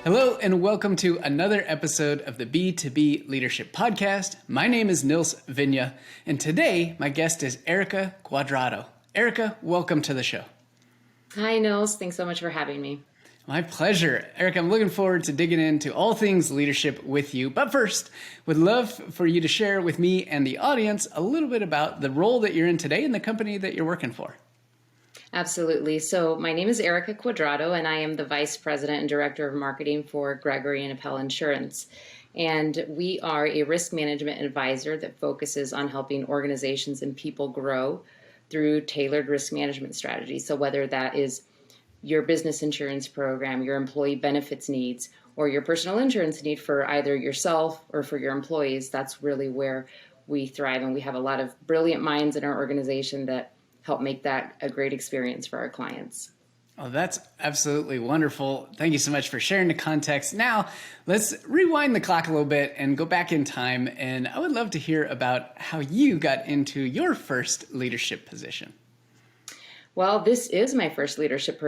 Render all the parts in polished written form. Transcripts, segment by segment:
Hello and welcome to another episode of the B2B Leadership Podcast. My name is Nils Vinje, and today my guest is Erika Cuadrado. Erika, welcome to the show. Hi, Nils. Thanks so much for having me. My pleasure. Erika, I'm looking forward to digging into all things leadership with you. But first, would love for you to share with me and the audience a little bit about the role that you're in today and the company that you're working for. Absolutely. So my name is Erika Cuadrado, and I am the Vice President and Director of Marketing for Gregory Appel Insurance. And we are a risk management advisor that focuses on helping organizations and people grow through tailored risk management strategies. So whether that is your business insurance program, your employee benefits needs, or your personal insurance need for either yourself or for your employees, that's really where we thrive. And we have a lot of brilliant minds in our organization that help make that a great experience for our clients. Oh, that's absolutely wonderful. Thank you so much for sharing the context. Now, let's rewind the clock a little bit and go back in time. And I would love to hear about how you got into your first leadership position. Well, this is my first leadership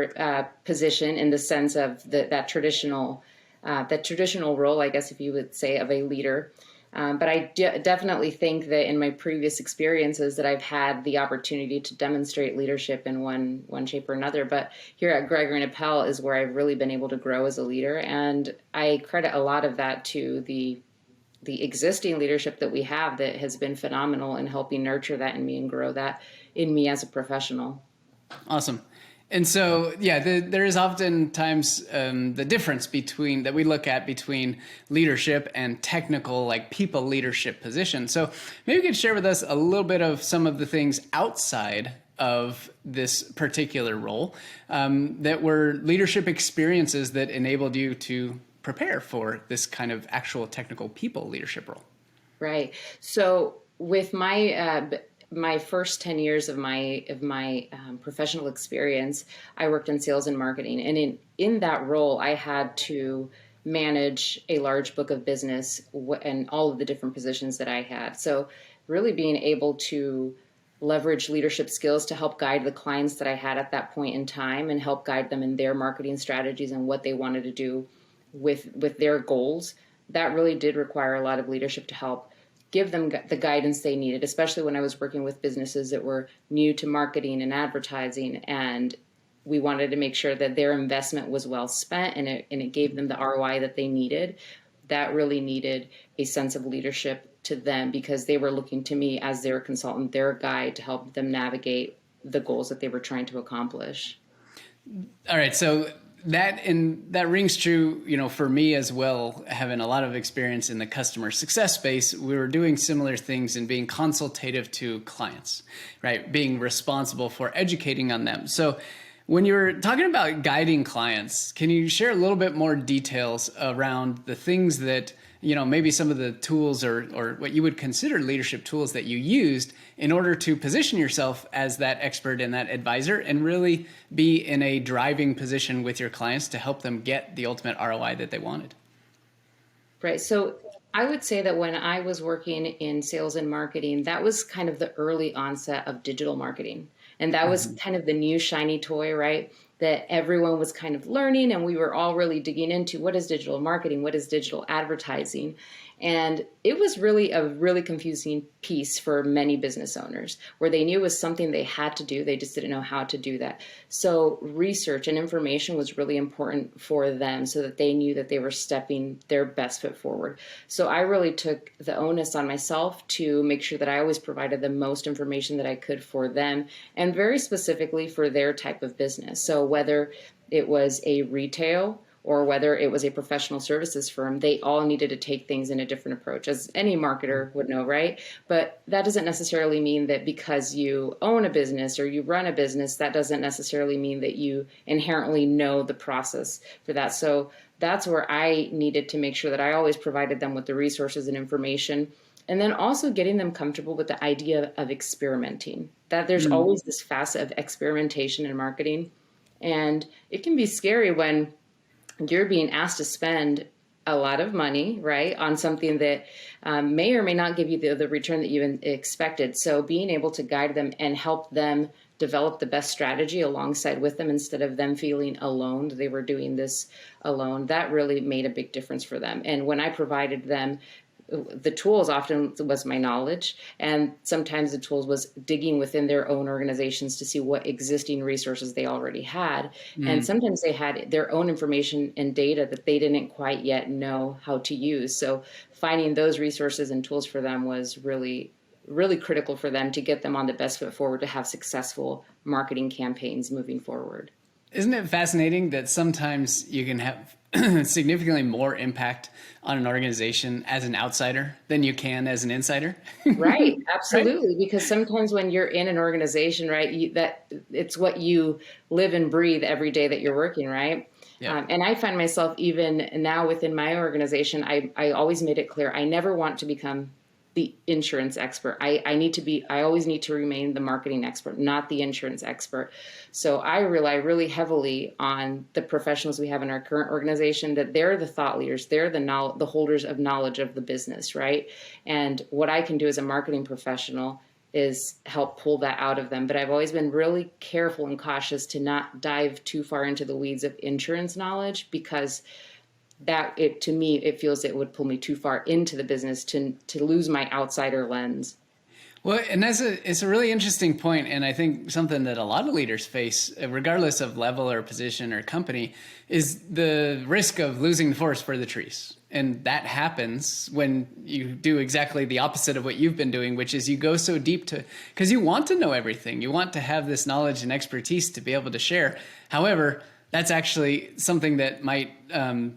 position in the sense of that traditional role, I guess, if you would say, of a leader. But I definitely think that in my previous experiences that I've had the opportunity to demonstrate leadership in one shape or another. But here at Gregory Appel is where I've really been able to grow as a leader. And I credit a lot of that to the existing leadership that we have that has been phenomenal in helping nurture that in me and grow that in me as a professional. Awesome. And so, there is oftentimes the difference that we look at between leadership and technical, like people leadership positions. So maybe you could share with us a little bit of some of the things outside of this particular role that were leadership experiences that enabled you to prepare for this kind of actual technical people leadership role. Right. So with my first 10 years of my professional experience, I worked in sales and marketing. And in that role, I had to manage a large book of business and all of the different positions that I had. So really being able to leverage leadership skills to help guide the clients that I had at that point in time and help guide them in their marketing strategies and what they wanted to do with their goals, that really did require a lot of leadership to help give them the guidance they needed, especially when I was working with businesses that were new to marketing and advertising. And we wanted to make sure that their investment was well spent and it gave them the ROI that they needed. That really needed a sense of leadership to them because they were looking to me as their consultant, their guide to help them navigate the goals that they were trying to accomplish. All right. So that rings true, for me as well, having a lot of experience in the customer success space. We were doing similar things and being consultative to clients, right? Being responsible for educating on them. So when you're talking about guiding clients, can you share a little bit more details around the things that, maybe some of the tools or what you would consider leadership tools that you used in order to position yourself as that expert and that advisor and really be in a driving position with your clients to help them get the ultimate ROI that they wanted? Right. So I would say that when I was working in sales and marketing, that was kind of the early onset of digital marketing. And that was kind of the new shiny toy, right? That everyone was kind of learning, and we were all really digging into what is digital marketing, what is digital advertising. And it was really a really confusing piece for many business owners where they knew it was something they had to do. They just didn't know how to do that. So research and information was really important for them so that they knew that they were stepping their best foot forward. So I really took the onus on myself to make sure that I always provided the most information that I could for them and very specifically for their type of business. So whether it was a retail or whether it was a professional services firm, they all needed to take things in a different approach, as any marketer would know, right? But that doesn't necessarily mean that because you own a business or you run a business, that doesn't necessarily mean that you inherently know the process for that. So that's where I needed to make sure that I always provided them with the resources and information. And then also getting them comfortable with the idea of experimenting, that there's always this facet of experimentation in marketing. And it can be scary when you're being asked to spend a lot of money, right, on something that may or may not give you the return that you expected. So being able to guide them and help them develop the best strategy alongside with them instead of them feeling alone. They were doing this alone. That really made a big difference for them. And when I provided them the tools, often was my knowledge, and sometimes the tools was digging within their own organizations to see what existing resources they already had. And sometimes they had their own information and data that they didn't quite yet know how to use. So finding those resources and tools for them was really critical for them to get them on the best foot forward to have successful marketing campaigns moving forward. Isn't it fascinating that sometimes you can have significantly more impact on an organization as an outsider than you can as an insider? Right, absolutely. Right? Because sometimes when you're in an organization, right, that it's what you live and breathe every day that you're working, right? Yeah. And I find myself even now within my organization, I always made it clear I never want to become the insurance expert. I always need to remain the marketing expert, not the insurance expert. So I rely really heavily on the professionals we have in our current organization, that they're the thought leaders, they're the holders of knowledge of the business, right? And what I can do as a marketing professional is help pull that out of them. But I've always been really careful and cautious to not dive too far into the weeds of insurance knowledge, because to me, it feels it would pull me too far into the business to lose my outsider lens. Well, and it's a really interesting point, and I think something that a lot of leaders face, regardless of level or position or company, is the risk of losing the forest for the trees. And that happens when you do exactly the opposite of what you've been doing, which is you go so deep because you want to know everything. You want to have this knowledge and expertise to be able to share. However, that's actually something that might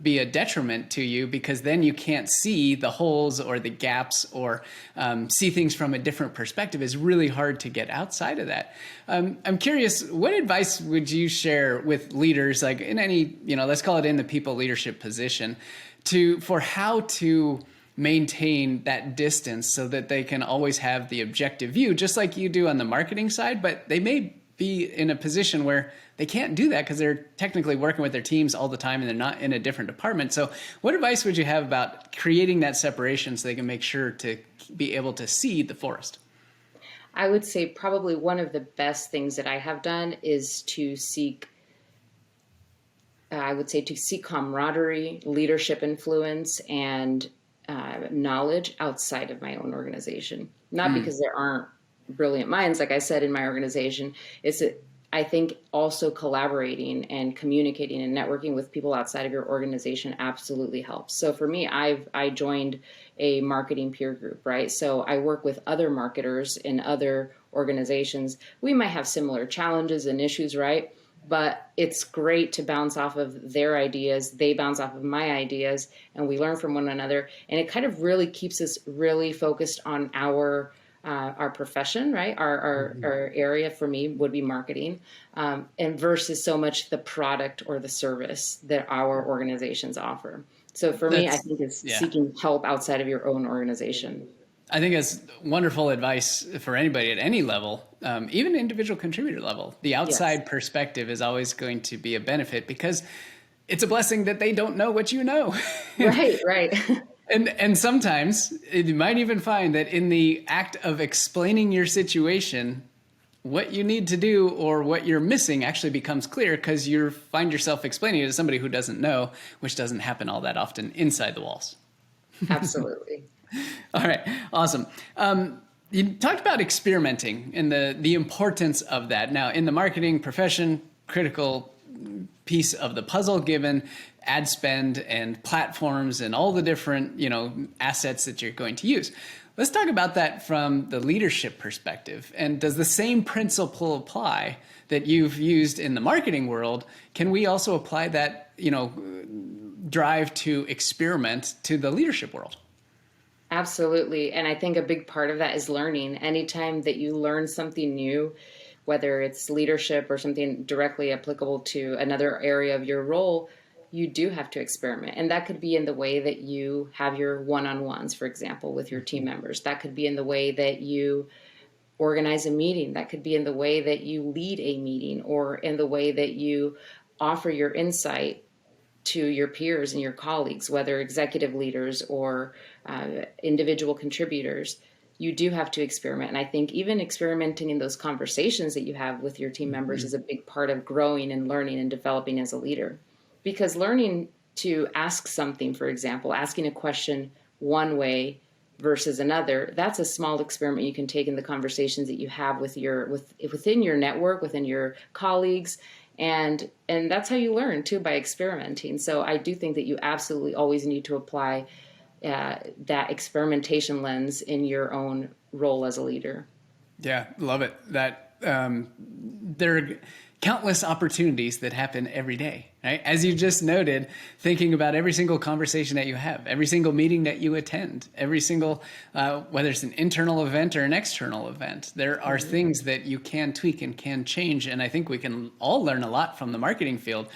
be a detriment to you, because then you can't see the holes or the gaps or see things from a different perspective. It's really hard to get outside of that. I'm curious, what advice would you share with leaders, like in any, let's call it in the people leadership position, for how to maintain that distance so that they can always have the objective view, just like you do on the marketing side, but they may be in a position where they can't do that because they're technically working with their teams all the time and they're not in a different department. So what advice would you have about creating that separation so they can make sure to be able to see the forest? I would say probably one of the best things that I have done is to seek camaraderie, leadership influence, and knowledge outside of my own organization. Not because there aren't brilliant minds, like I said, in my organization. I think also collaborating and communicating and networking with people outside of your organization absolutely helps. So for me, I joined a marketing peer group, right? So I work with other marketers in other organizations. We might have similar challenges and issues, right? But it's great to bounce off of their ideas. They bounce off of my ideas, and we learn from one another. And it kind of really keeps us really focused on our profession, right? Our area for me would be marketing, and versus so much the product or the service that our organizations offer. So for me, I think it's seeking help outside of your own organization. I think that's wonderful advice for anybody at any level, even individual contributor level. The outside perspective is always going to be a benefit because it's a blessing that they don't know what you know. Right. And sometimes you might even find that in the act of explaining your situation, what you need to do or what you're missing actually becomes clear because you find yourself explaining it to somebody who doesn't know, which doesn't happen all that often inside the walls. Absolutely. All right. Awesome. You talked about experimenting and the importance of that. Now, in the marketing profession, critical piece of the puzzle given ad spend and platforms and all the different, assets that you're going to use. Let's talk about that from the leadership perspective. And does the same principle apply that you've used in the marketing world? Can we also apply that, drive to experiment to the leadership world? Absolutely. And I think a big part of that is learning. Anytime that you learn something new, whether it's leadership or something directly applicable to another area of your role, you do have to experiment. And that could be in the way that you have your one-on-ones, for example, with your team members. That could be in the way that you organize a meeting. That could be in the way that you lead a meeting, or in the way that you offer your insight to your peers and your colleagues, whether executive leaders or individual contributors. you do have to experiment. And I think even experimenting in those conversations that you have with your team members is a big part of growing and learning and developing as a leader. Because learning to ask something, for example, asking a question one way versus another, that's a small experiment you can take in the conversations that you have within your network, within your colleagues. And that's how you learn too, by experimenting. So I do think that you absolutely always need to apply that experimentation lens in your own role as a leader. Yeah, love it. That there are countless opportunities that happen every day, right? As you just noted, thinking about every single conversation that you have, every single meeting that you attend, every single, whether it's an internal event or an external event, there are things that you can tweak and can change. And I think we can all learn a lot from the marketing field,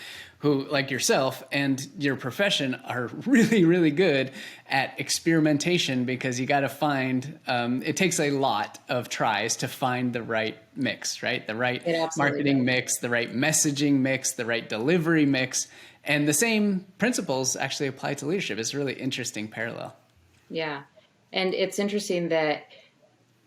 who, like yourself and your profession, are really, really good at experimentation, because you got to find, it takes a lot of tries to find the right mix, right? The right marketing mix, the right messaging mix, the right delivery mix. And the same principles actually apply to leadership. It's a really interesting parallel. Yeah. And it's interesting that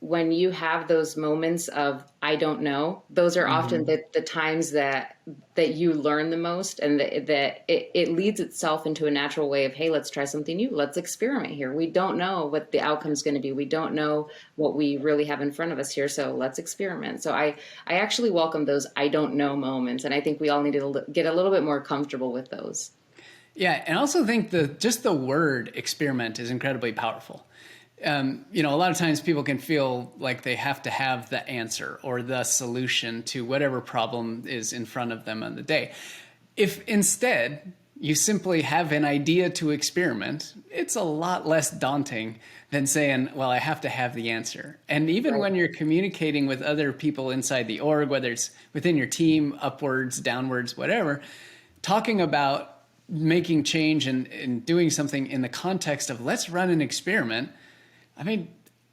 when you have those moments of I don't know, those are often the times that you learn the most, and that it leads itself into a natural way of, hey, let's try something new. Let's experiment here. We don't know what the outcome is going to be. We don't know what we really have in front of us here. So let's experiment. So I actually welcome those I don't know moments. And I think we all need to get a little bit more comfortable with those. Yeah. And I also think just the word experiment is incredibly powerful. A lot of times people can feel like they have to have the answer or the solution to whatever problem is in front of them on the day. If instead you simply have an idea to experiment, it's a lot less daunting than saying, well, I have to have the answer. And even when you're communicating with other people inside the org, whether it's within your team, upwards, downwards, whatever, talking about making change and doing something in the context of let's run an experiment. I mean,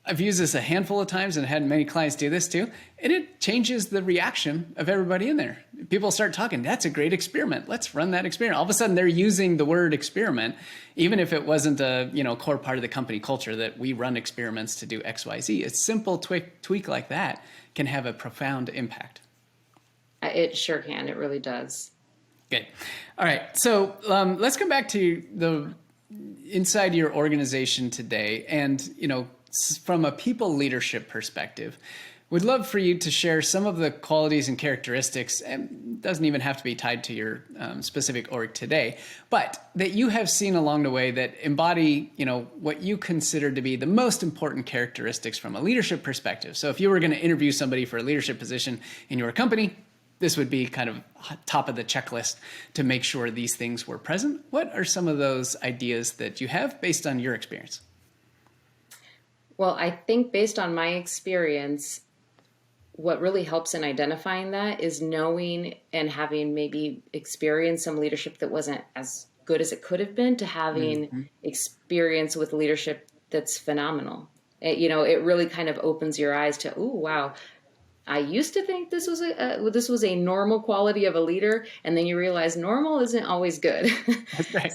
I've used this a handful of times and had many clients do this too, and it changes the reaction of everybody in there. People start talking, that's a great experiment. Let's run that experiment. All of a sudden they're using the word experiment, even if it wasn't a core part of the company culture that we run experiments to do X, Y, Z. A simple tweak like that can have a profound impact. It sure can. It really does. Good. All right. So let's come back to the inside your organization today, and from a people leadership perspective, we'd love for you to share some of the qualities and characteristics, and it doesn't even have to be tied to your specific org today, but that you have seen along the way that embody what you consider to be the most important characteristics from a leadership perspective. So if you were going to interview somebody for a leadership position in your company, this would be kind of top of the checklist to make sure these things were present. What are some of those ideas that you have based on your experience? Well, I think based on my experience, what really helps in identifying that is knowing and having maybe experienced some leadership that wasn't as good as it could have been, to having experience with leadership that's phenomenal. It really kind of opens your eyes to, oh, wow, I used to think this was a normal quality of a leader, and then you realize normal isn't always good. That's right.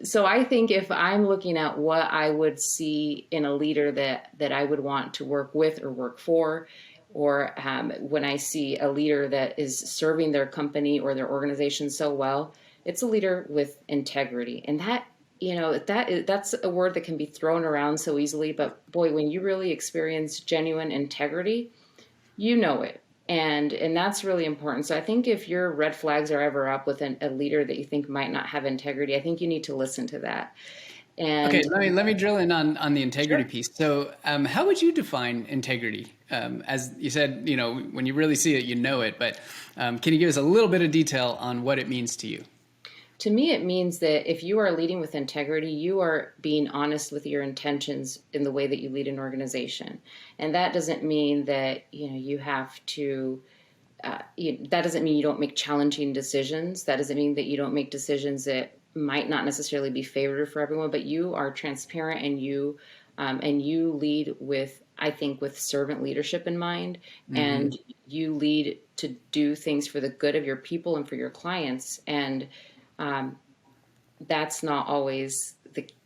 So I think if I'm looking at what I would see in a leader that I would want to work with or work for, or when I see a leader that is serving their company or their organization so well, it's a leader with integrity. And that's a word that can be thrown around so easily, but boy, when you really experience genuine integrity, it. And that's really important. So I think if your red flags are ever up with a leader that you think might not have integrity, I think you need to listen to that. And okay, let me drill in on the integrity piece. So how would you define integrity? As you said, when you really see it, it, but can you give us a little bit of detail on what it means to you? To me, it means that if you are leading with integrity, you are being honest with your intentions in the way that you lead an organization. And that doesn't mean that, you have to, that doesn't mean you don't make challenging decisions. That doesn't mean that you don't make decisions that might not necessarily be favored for everyone, but you are transparent, and you lead with, I think, with servant leadership in mind, and you lead to do things for the good of your people and for your clients. And that's not always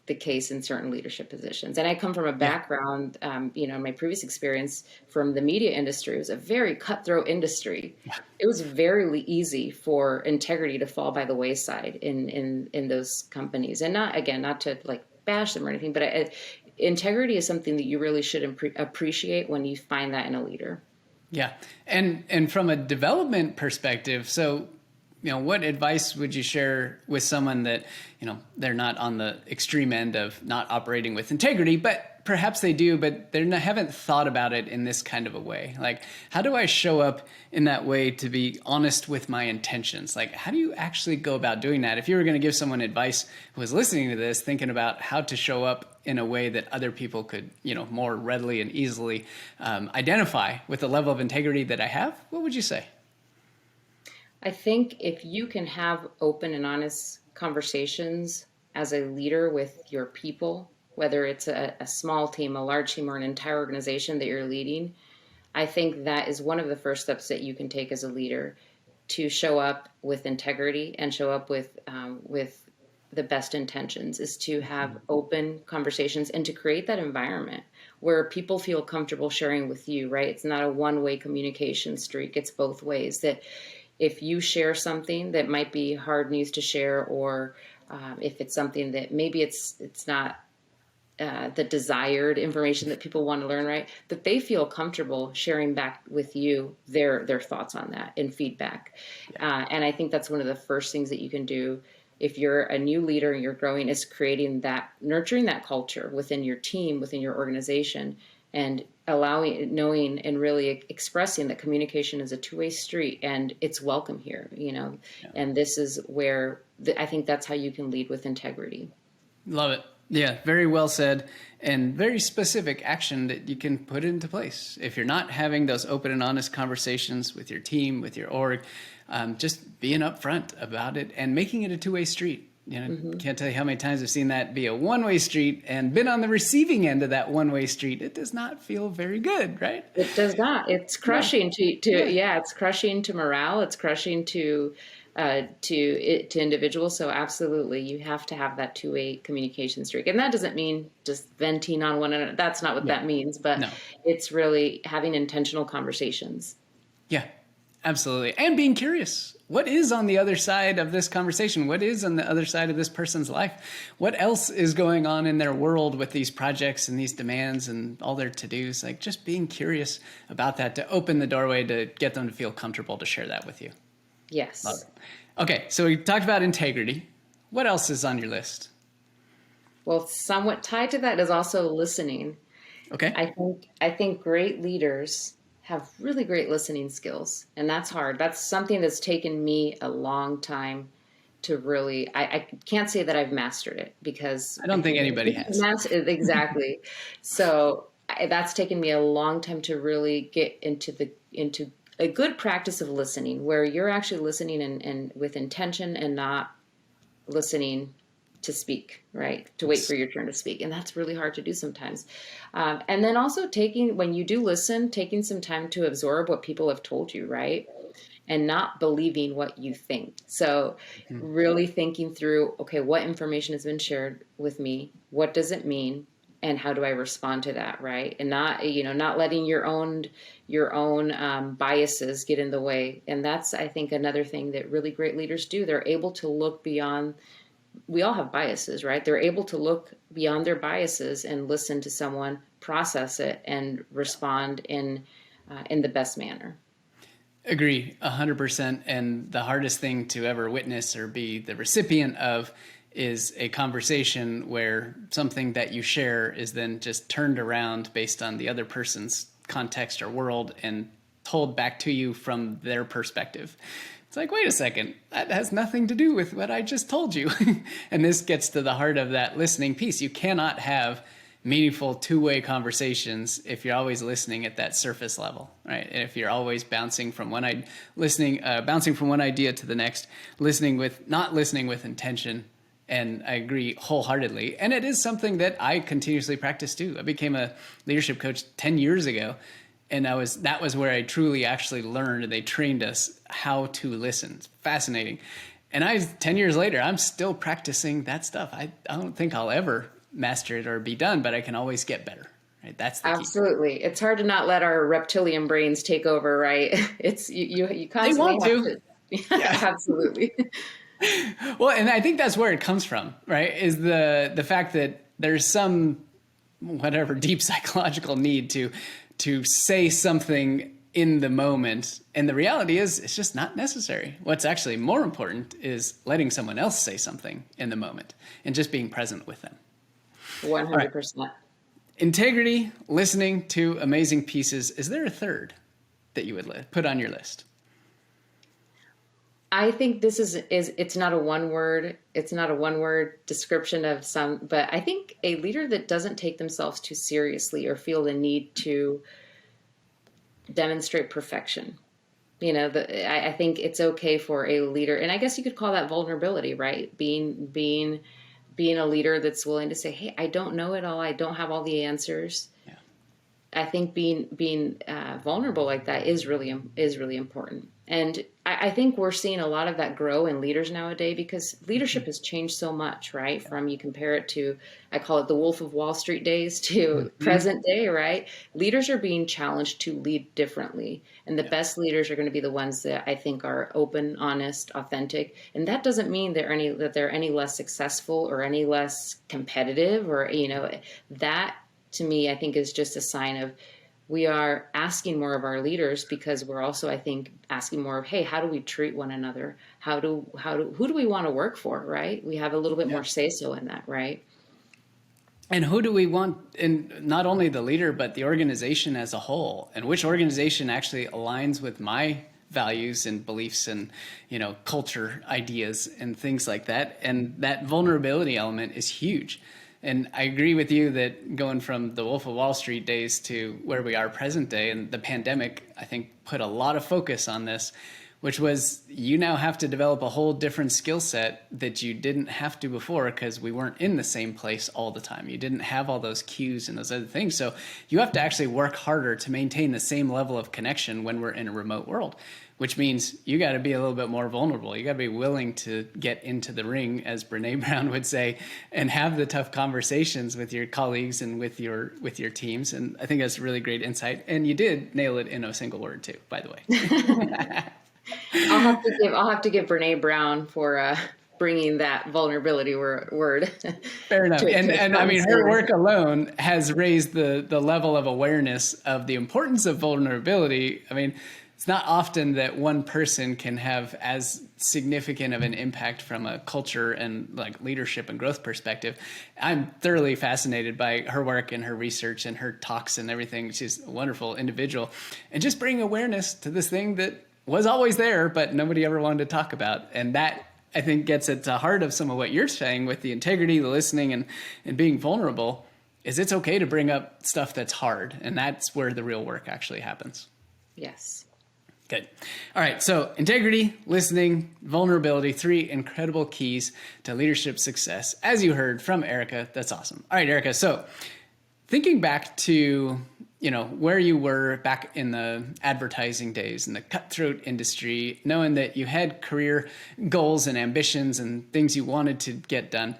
the case in certain leadership positions. And I come from a background, my previous experience from the media industry was a very cutthroat industry. It was very easy for integrity to fall by the wayside in those companies. And not to like bash them or anything, but integrity is something that you really should appreciate when you find that in a leader. Yeah. And from a development perspective, so, what advice would you share with someone that, they're not on the extreme end of not operating with integrity, but perhaps they do, but they haven't thought about it in this kind of a way? Like, how do I show up in that way to be honest with my intentions? Like, how do you actually go about doing that? If you were going to give someone advice who was listening to this, thinking about how to show up in a way that other people could, more readily and easily identify with the level of integrity that I have, what would you say? I think if you can have open and honest conversations as a leader with your people, whether it's a small team, a large team, or an entire organization that you're leading, I think that is one of the first steps that you can take as a leader to show up with integrity and show up with the best intentions, is to have open conversations and to create that environment where people feel comfortable sharing with you, right? It's not a one-way communication streak. It's both ways. That if you share something that might be hard news to share, or if it's something that maybe it's not the desired information that people want to learn, right, that they feel comfortable sharing back with you their thoughts on that and feedback. And I think that's one of the first things that you can do if you're a new leader and you're growing, is nurturing that culture within your team, within your organization, and knowing and really expressing that communication is a two-way street and it's welcome here, and this is where I think that's how you can lead with integrity. Love it. Yeah, very well said, and very specific action that you can put into place. If you're not having those open and honest conversations with your team, with your org, just being upfront about it and making it a two-way street. Can't tell you how many times I've seen that be a one-way street and been on the receiving end of that one-way street. It does not feel very good, right? It does not. It's crushing it's crushing to morale. It's crushing to individuals. So absolutely, you have to have that two-way communication streak. And that doesn't mean just venting on one another. That's not what that means, but it's really having intentional conversations. Yeah, absolutely. And being curious. What is on the other side of this conversation? What is on the other side of this person's life? What else is going on in their world with these projects and these demands and all their to-dos? Like, just being curious about that to open the doorway to get them to feel comfortable to share that with you. Yes. Love it. Okay, so we talked about integrity. What else is on your list? Well, somewhat tied to that is also listening. Okay. I think great leaders have really great listening skills, and that's hard. That's something that's taken me a long time to really, I can't say that I've mastered it, because I don't think anybody has. Exactly. So that's taken me a long time to really get into a good practice of listening, where you're actually listening and with intention and not listening to speak, right? To wait for your turn to speak. And that's really hard to do sometimes. And then also when you do listen, taking some time to absorb what people have told you, right? And not believing what you think. So really thinking through, okay, what information has been shared with me? What does it mean? And how do I respond to that, right? And not letting your own biases get in the way. And that's, I think, another thing that really great leaders do. They're able to look beyond. We all have biases, right? They're able to look beyond their biases and listen to someone, process it, and respond in the best manner. Agree, 100%. And the hardest thing to ever witness or be the recipient of is a conversation where something that you share is then just turned around based on the other person's context or world and told back to you from their perspective. It's like, wait a second, that has nothing to do with what I just told you. And this gets to the heart of that listening piece. You cannot have meaningful two-way conversations if you're always listening at that surface level, right? And if you're always bouncing from one idea to the next, not listening with intention. And I agree wholeheartedly. And it is something that I continuously practice too. I became a leadership coach 10 years ago. And that was where I truly actually learned, and they trained us how to listen. It's fascinating. And 10 years later, I'm still practicing that stuff. I don't think I'll ever master it or be done, but I can always get better. Right? That's the key. Absolutely. It's hard to not let our reptilian brains take over, right? It's you They constantly want have to. Yeah, absolutely. Well, and I think that's where it comes from, right? Is the fact that there's some whatever deep psychological need to say something in the moment. And the reality is it's just not necessary. What's actually more important is letting someone else say something in the moment and just being present with them. 100%. Integrity, listening to amazing pieces. Is there a third that you would put on your list? I think this is it's not a one word description of some, but I think a leader that doesn't take themselves too seriously or feel the need to demonstrate perfection. I think it's okay for a leader, and I guess you could call that vulnerability, right? Being a leader that's willing to say, "Hey, I don't know it all. I don't have all the answers." Yeah. I think being vulnerable like that is really important. And I think we're seeing a lot of that grow in leaders nowadays because leadership has changed so much, right? From you compare it to, I call it the Wolf of Wall Street days to present day, right? Leaders are being challenged to lead differently. And the best leaders are going to be the ones that I think are open, honest, authentic. And that doesn't mean that they're any less successful or any less competitive or, that to me, I think is just a sign of we are asking more of our leaders because we're also, I think, asking more of, hey, how do we treat one another? Who do we want to work for, right? We have a little bit more say-so in that, right? And who do we want in not only the leader, but the organization as a whole? And which organization actually aligns with my values and beliefs and, culture ideas and things like that? And that vulnerability element is huge. And I agree with you that going from the Wolf of Wall Street days to where we are present day and the pandemic, I think put a lot of focus on this, which was you now have to develop a whole different skill set that you didn't have to before because we weren't in the same place all the time. You didn't have all those cues and those other things. So you have to actually work harder to maintain the same level of connection when we're in a remote world, which means you got to be a little bit more vulnerable. You got to be willing to get into the ring, as Brene Brown would say, and have the tough conversations with your colleagues and with your teams. And I think that's a really great insight. And you did nail it in a single word too, by the way. I'll have to give Brene Brown for bringing that vulnerability word. Fair enough. And I mean, her work alone has raised the level of awareness of the importance of vulnerability. I mean, it's not often that one person can have as significant of an impact from a culture and like leadership and growth perspective. I'm thoroughly fascinated by her work and her research and her talks and everything. She's a wonderful individual. And just bring awareness to this thing that was always there, but nobody ever wanted to talk about. And that, I think, gets at the heart of some of what you're saying with the integrity, the listening, and being vulnerable, is it's okay to bring up stuff that's hard. And that's where the real work actually happens. Yes. Good. All right. So integrity, listening, vulnerability, 3 incredible keys to leadership success. As you heard from Erika, that's awesome. All right, Erika. So thinking back to, where you were back in the advertising days in the cutthroat industry, knowing that you had career goals and ambitions and things you wanted to get done.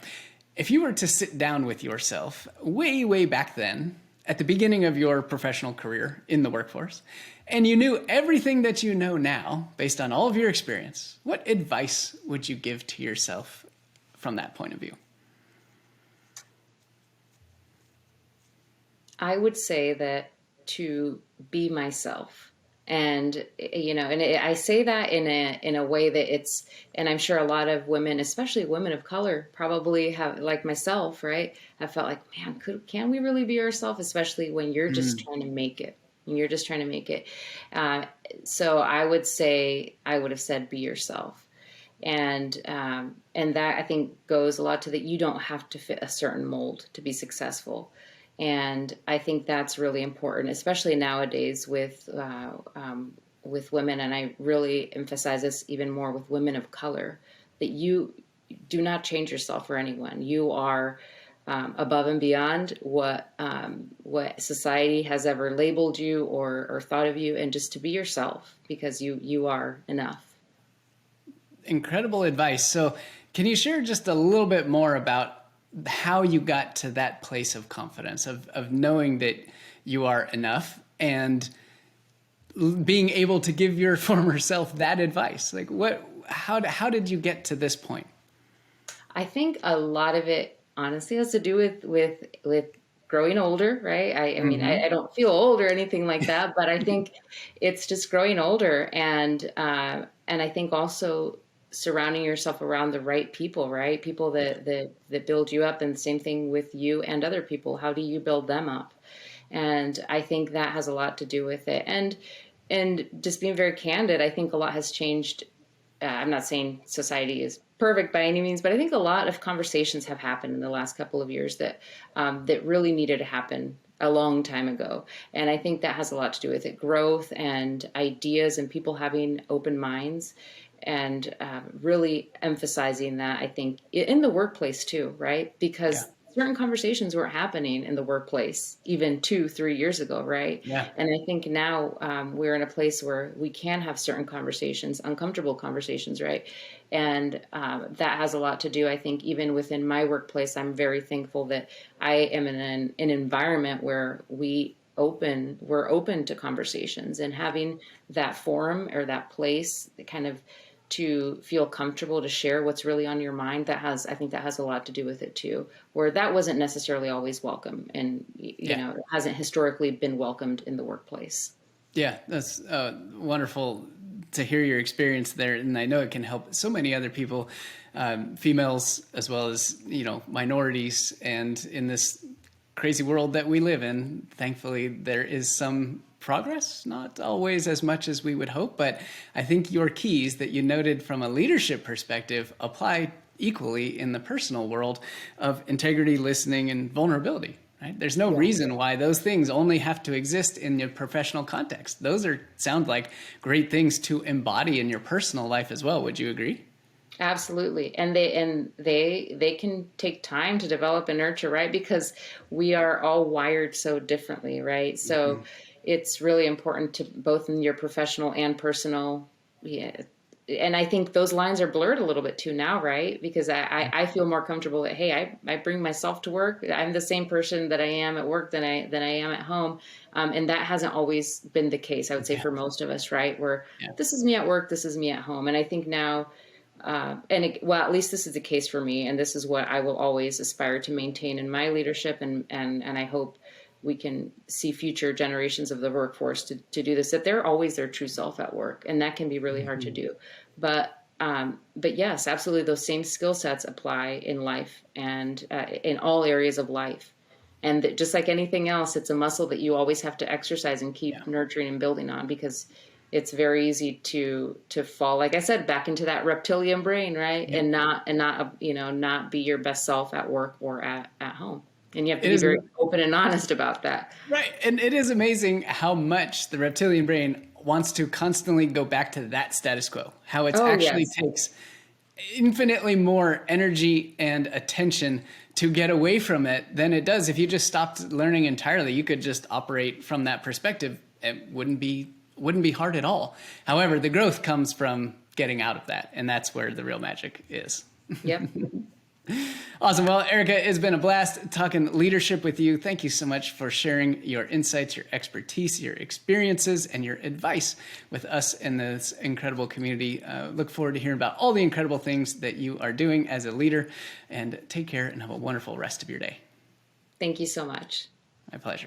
If you were to sit down with yourself way, way back then, at the beginning of your professional career in the workforce, and you knew everything that you know now based on all of your experience, what advice would you give to yourself from that point of view? I would say that to be myself. And, I say that in a way that it's, and I'm sure a lot of women, especially women of color, probably have, like myself, right? I felt like, man, can we really be ourselves? Especially when you're just trying to make it. So I would have said, be yourself. And that I think goes a lot to that. You don't have to fit a certain mold to be successful. And I think that's really important, especially nowadays with women. And I really emphasize this even more with women of color, that you do not change yourself for anyone. You are above and beyond what society has ever labeled you or thought of you, and just to be yourself because you are enough. Incredible advice. So can you share just a little bit more about how you got to that place of confidence, of knowing that you are enough and being able to give your former self that advice. Like how did you get to this point? I think a lot of it honestly has to do with growing older, right? I mean, I don't feel old or anything like that, but I think it's just growing older, and I think also surrounding yourself around the right people, right? People that build you up, and the same thing with you and other people. How do you build them up? And I think that has a lot to do with it. And just being very candid, I think a lot has changed. I'm not saying society is perfect by any means, but I think a lot of conversations have happened in the last couple of years that really needed to happen a long time ago. And I think that has a lot to do with it. Growth and ideas and people having open minds, and really emphasizing that, I think, in the workplace too, right? Because certain conversations weren't happening in the workplace even 2-3 years ago, right? Yeah. And I think now we're in a place where we can have certain conversations, uncomfortable conversations, right? And that has a lot to do, I think, even within my workplace. I'm very thankful that I am in an environment where we're open to conversations, and having that forum or that place that kind of to feel comfortable to share what's really on your mind. I think that has a lot to do with it too, where that wasn't necessarily always welcome, and you know, it hasn't historically been welcomed in the workplace. Yeah, that's wonderful to hear your experience there, and I know it can help so many other people, females as well as, you know, minorities. And in this crazy world that we live in, thankfully there is some progress, not always as much as we would hope, but I think your keys that you noted from a leadership perspective apply equally in the personal world of integrity, listening, and vulnerability. Right? There's no reason why those things only have to exist in your professional context. Those sound like great things to embody in your personal life as well. Would you agree? Absolutely. And they can take time to develop and nurture, right? Because we are all wired so differently, right? So it's really important to both in your professional and personal. Yeah. And I think those lines are blurred a little bit too now, right? Because I feel more comfortable that, hey, I bring myself to work. I'm the same person that I am at work than I am at home. And that hasn't always been the case, I would say, for most of us, right? Where this is me at work, this is me at home. And I think now, well, at least this is the case for me. And this is what I will always aspire to maintain in my leadership. And I hope we can see future generations of the workforce to do this, that they're always their true self at work. And that can be really hard to do. But yes, absolutely. Those same skill sets apply in life and in all areas of life. And that, just like anything else, it's a muscle that you always have to exercise and keep nurturing and building on, because it's very easy to fall, like I said, back into that reptilian brain, right? And not be your best self at work or at home. And you have to be very open and honest about that. Right. And it is amazing how much the reptilian brain wants to constantly go back to that status quo, how it takes infinitely more energy and attention to get away from it than it does if you just stopped learning entirely. You could just operate from that perspective. It wouldn't be hard at all. However, the growth comes from getting out of that, and that's where the real magic is. Yep. Awesome. Well, Erika, it's been a blast talking leadership with you. Thank you so much for sharing your insights, your expertise, your experiences, and your advice with us in this incredible community. Look forward to hearing about all the incredible things that you are doing as a leader. And take care and have a wonderful rest of your day. Thank you so much. My pleasure.